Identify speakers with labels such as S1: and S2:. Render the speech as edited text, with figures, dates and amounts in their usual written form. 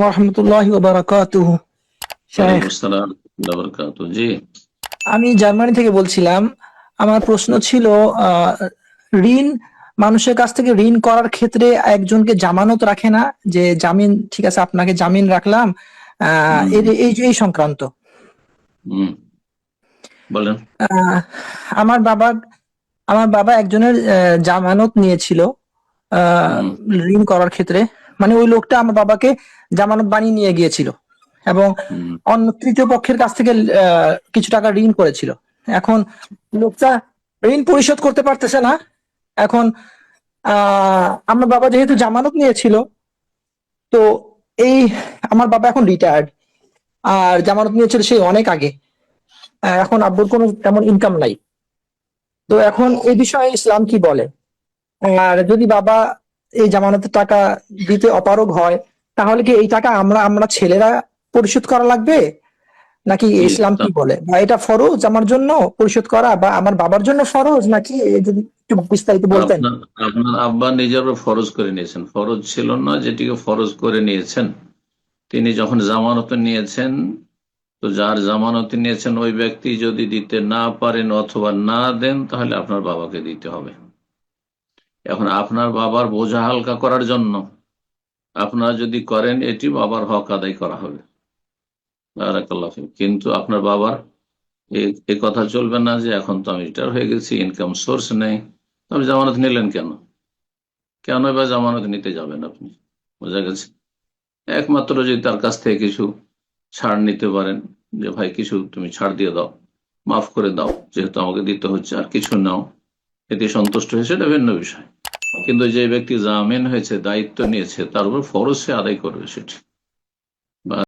S1: ওরহমতুল্লাহি ওয়া বারাকাতুহু। শেখ,
S2: ওয়ালাইকুম আসসালাম ওয়া বারাকাতুহু। জি।
S1: আমি জার্মানি থেকে বলছিলাম। আমার প্রশ্ন ছিল, আহ, ঋণ, মানুষের কাছ থেকে ঋণ করার ক্ষেত্রে একজনকে জামানত রাখে না? যে জামিন, ঠিক আছে আপনাকে জামিন রাখলাম,
S2: হুম
S1: এই এই এই সংক্রান্ত।
S2: হুম বলেন।
S1: আহ, আমার বাবা আমার বাবা একজনের জামানত নিয়েছিল আহ,
S2: হুম
S1: ঋণ করার ক্ষেত্রে। মানে ওই লোকটা আমার বাবাকে জামানত বানিয়ে নিয়ে গিয়েছিল এবং
S2: হুম
S1: অন্য তৃতীয় পক্ষের কাছ থেকে কিছু টাকা ঋণ করেছিল। এখন লোকটা ঋণ পরিশোধ করতে পারতেছে না। এখন আমার বাবা যেহেতু জামানত নিয়েছিল, তো এই আমার বাবা এখন রিটায়ার্ড, আর জামানত নিয়েছিল সেই অনেক আগে। এখন আব্বুর কোনো তেমন ইনকাম নাই। তো এখন এই বিষয়ে ইসলাম কি বলে? আর যদি বাবা এই জামানতের টাকা দিতে অপারগ হয়, তাহলে কি এই টাকা আমরা আমরা ছেলেরা পরিশোধ করা লাগবে, নাকি
S2: জি।
S1: ইসলাম
S2: তা
S1: কি বলে? বা এটা ফরজ আমার জন্য পরিশোধ করা, বা আমার বাবার জন্য ফরজ, নাকি এই যদি একটু বিস্তারিত বলতেন।
S2: আপনার আপনার আব্বা নিজের উপর ফরজ করে নিয়েছেন, ফরজ ছিল না যেটিকে ফরজ করে নিয়েছেন। তিনি যখন জামানত নিয়েছেন, তো যার জামানত নিয়েছেন ওই ব্যক্তি যদি দিতে না পারেন অথবা না দেন, তাহলে আপনার বাবাকে দিতে হবে। এখন আপনার বাবার বোঝা হালকা করার জন্য আপনারা যদি করেন, এটি বাবার হক আদায় করা হবে। বারাকাল্লাহ ফিক। কিন্তু আপনার বাবার এ কথা চলবে না যে এখন তো আমি রিটায়ার হয়ে গেছি, ইনকাম সোর্স নেই, আপনি জামানত নিলেন কেন? কেন বা জামানত নিতে যাবেন আপনি? বোঝা গেছে। একমাত্র যদি তার কাছ থেকে কিছু ছাড় নিতে পারেন, যে ভাই কিছু তুমি ছাড় দিয়ে দাও, মাফ করে দাও, যেহেতু আমাকে দিতে হচ্ছে, আর কিছু নাও, এতে সন্তুষ্ট হয়েছে, এটা ভিন্ন বিষয়। কিন্তু যে ব্যক্তি জামিন হয়েছে, দায়িত্ব নিয়েছে, তার উপর ফরজ সে আদায় করবে সেটি।